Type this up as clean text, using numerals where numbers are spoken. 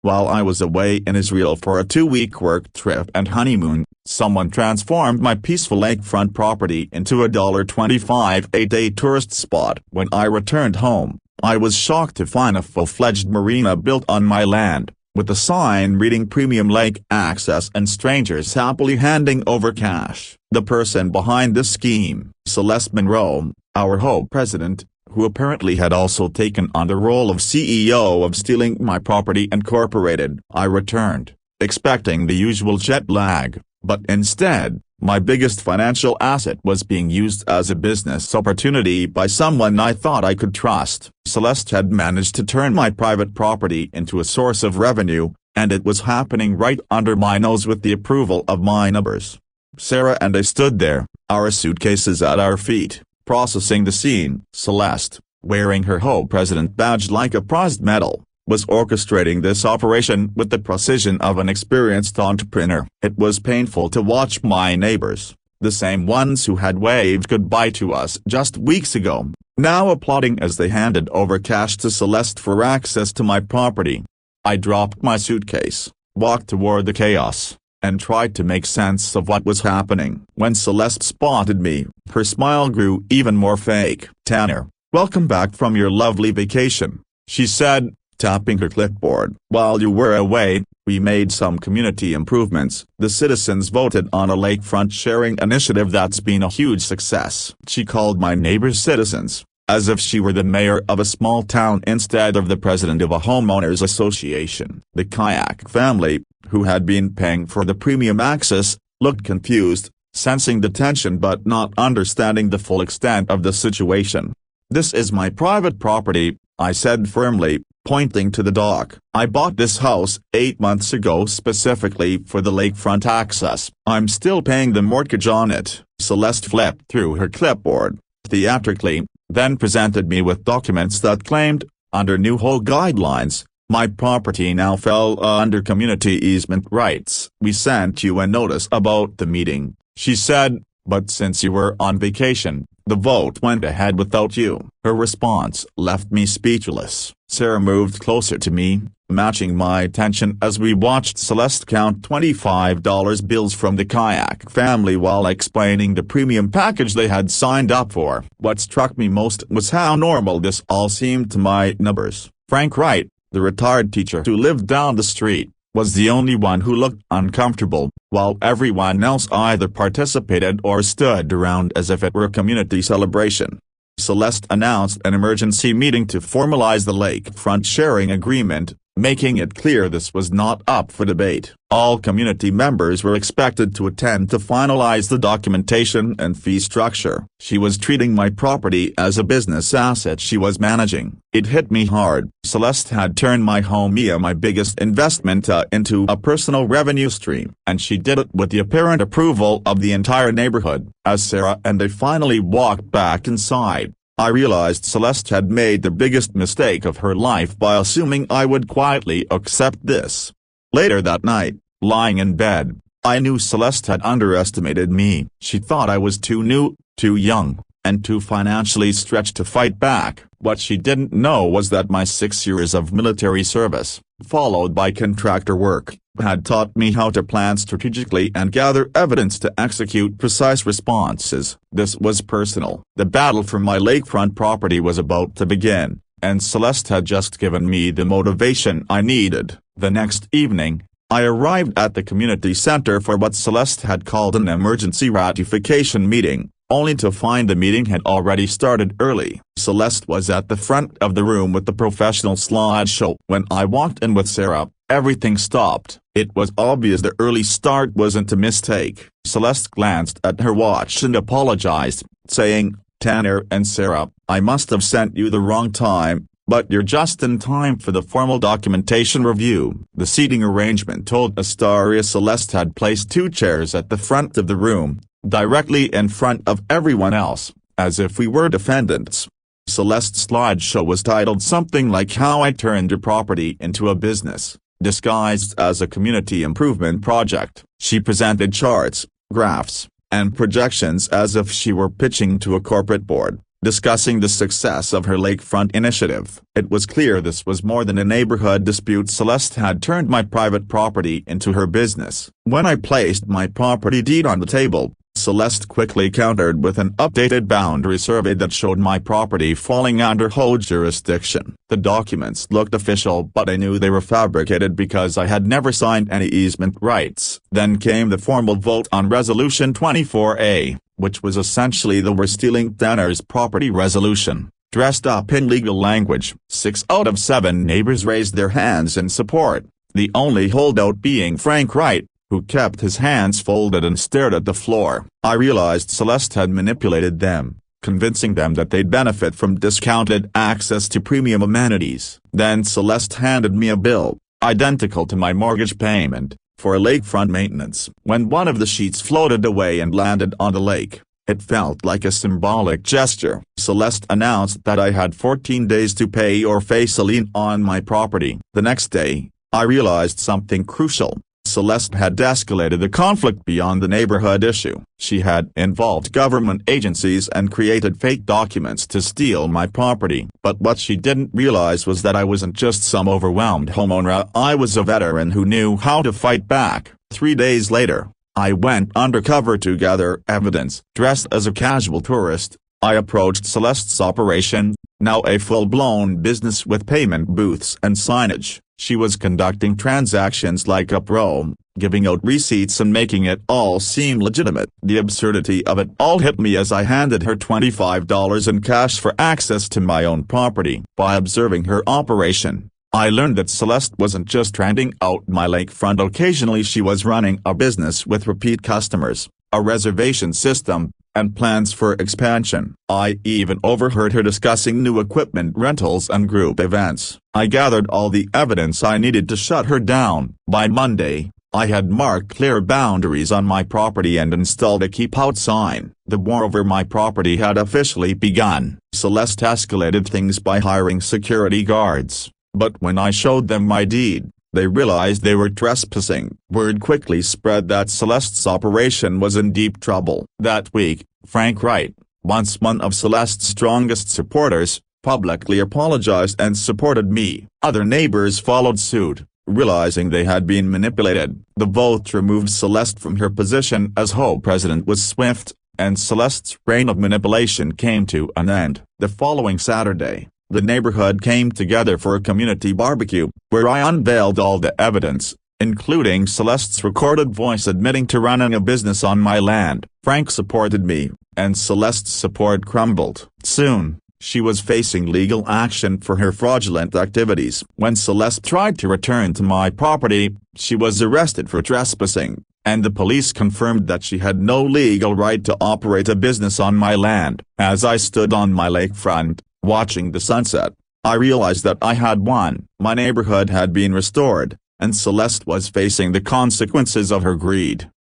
While I was away in Israel for a 2-week work trip and honeymoon, someone transformed my peaceful lakefront property into a $25 a-day tourist spot. When I returned home, I was shocked to find a full-fledged marina built on my land, with a sign reading Premium Lake Access and strangers happily handing over cash. The person behind this scheme, Celeste Monroe, our HOA president, who apparently had also taken on the role of CEO of Stealing My Property Incorporated. I returned, expecting the usual jet lag, but instead, my biggest financial asset was being used as a business opportunity by someone I thought I could trust. Celeste had managed to turn my private property into a source of revenue, and it was happening right under my nose with the approval of my neighbors. Sarah and I stood there, our suitcases at our feet, processing the scene. Celeste, wearing her HOA president badge like a prized medal, was orchestrating this operation with the precision of an experienced entrepreneur. It was painful to watch my neighbors, the same ones who had waved goodbye to us just weeks ago, now applauding as they handed over cash to Celeste for access to my property. I dropped my suitcase, walked toward the chaos, and tried to make sense of what was happening. When Celeste spotted me, her smile grew even more fake. "Tanner, welcome back from your lovely vacation," she said, tapping her clipboard. "While you were away, we made some community improvements. The citizens voted on a lakefront sharing initiative that's been a huge success." She called my neighbors citizens, as if she were the mayor of a small town instead of the president of a homeowners association. The Kayak family, who had been paying for the premium access, looked confused, sensing the tension but not understanding the full extent of the situation. "This is my private property," I said firmly, pointing to the dock. "I bought this house 8 months ago specifically for the lakefront access. I'm still paying the mortgage on it." Celeste flipped through her clipboard, theatrically, then presented me with documents that claimed, under new HOA guidelines, my property now fell under community easement rights. "We sent you a notice about the meeting," she said, "but since you were on vacation, the vote went ahead without you." Her response left me speechless. Sarah moved closer to me, matching my attention as we watched Celeste count $25 bills from the Kayak family while explaining the premium package they had signed up for. What struck me most was how normal this all seemed to my neighbors. Frank Wright, the retired teacher who lived down the street, was the only one who looked uncomfortable, while everyone else either participated or stood around as if it were a community celebration. Celeste announced an emergency meeting to formalize the lakefront sharing agreement, making it clear this was not up for debate. All community members were expected to attend to finalize the documentation and fee structure. She was treating my property as a business asset she was managing. It hit me hard. Celeste had turned my home, my biggest investment, into a personal revenue stream, and she did it with the apparent approval of the entire neighborhood. As Sarah and I finally walked back inside, I realized Celeste had made the biggest mistake of her life by assuming I would quietly accept this. Later that night, lying in bed, I knew Celeste had underestimated me. She thought I was too new, too young, and too financially stretched to fight back. What she didn't know was that my 6 years of military service, followed by contractor work, had taught me how to plan strategically and gather evidence to execute precise responses. This was personal. The battle for my lakefront property was about to begin, and Celeste had just given me the motivation I needed. The next evening, I arrived at the community center for what Celeste had called an emergency ratification meeting, only to find the meeting had already started early. Celeste was at the front of the room with the professional slideshow. When I walked in with Sarah, everything stopped. It was obvious the early start wasn't a mistake. Celeste glanced at her watch and apologized, saying, "Tanner and Sarah, I must have sent you the wrong time, but you're just in time for the formal documentation review." The seating arrangement told Astaria Celeste had placed 2 chairs at the front of the room, directly in front of everyone else, as if we were defendants. Celeste's slideshow was titled something like "How I Turned Your Property into a Business," disguised as a community improvement project. She presented charts, graphs, and projections as if she were pitching to a corporate board. discussing the success of her lakefront initiative. It was clear this was more than a neighborhood dispute. Celeste had turned my private property into her business. When I placed my property deed on the table, Celeste quickly countered with an updated boundary survey that showed my property falling under HOA jurisdiction. The documents looked official, but I knew they were fabricated because I had never signed any easement rights. Then came the formal vote on Resolution 24A, which was essentially the "we're stealing Tanner's property" resolution, dressed up in legal language. 6 out of 7 neighbors raised their hands in support, the only holdout being Frank Wright, who kept his hands folded and stared at the floor. I realized Celeste had manipulated them, convincing them that they'd benefit from discounted access to premium amenities. Then Celeste handed me a bill, identical to my mortgage payment, for lakefront maintenance. When one of the sheets floated away and landed on the lake, it felt like a symbolic gesture. Celeste announced that I had 14 days to pay or face a lien on my property. The next day, I realized something crucial. Celeste had escalated the conflict beyond the neighborhood issue. She had involved government agencies and created fake documents to steal my property. But what she didn't realize was that I wasn't just some overwhelmed homeowner. I was a veteran who knew how to fight back. 3 days later, I went undercover to gather evidence. Dressed as a casual tourist, I approached Celeste's operation, now a full-blown business with payment booths and signage. She was conducting transactions like a pro, giving out receipts and making it all seem legitimate. The absurdity of it all hit me as I handed her $25 in cash for access to my own property. By observing her operation, I learned that Celeste wasn't just renting out my lakefront. Occasionally she was running a business with repeat customers, a reservation system, and plans for expansion. I even overheard her discussing new equipment rentals and group events. I gathered all the evidence I needed to shut her down. By Monday, I had marked clear boundaries on my property and installed a keep out sign. The war over my property had officially begun. Celeste escalated things by hiring security guards, but when I showed them my deed, they realized they were trespassing. Word quickly spread that Celeste's operation was in deep trouble. That week, Frank Wright, once one of Celeste's strongest supporters, publicly apologized and supported me. Other neighbors followed suit, realizing they had been manipulated. The vote removed Celeste from her position as HOA president was swift, and Celeste's reign of manipulation came to an end. The following Saturday, the neighborhood came together for a community barbecue, where I unveiled all the evidence, including Celeste's recorded voice admitting to running a business on my land. Frank supported me, and Celeste's support crumbled. Soon, she was facing legal action for her fraudulent activities. When Celeste tried to return to my property, she was arrested for trespassing, and the police confirmed that she had no legal right to operate a business on my land. As I stood on my lakefront, watching the sunset, I realized that I had won. My neighborhood had been restored, and Celeste was facing the consequences of her greed.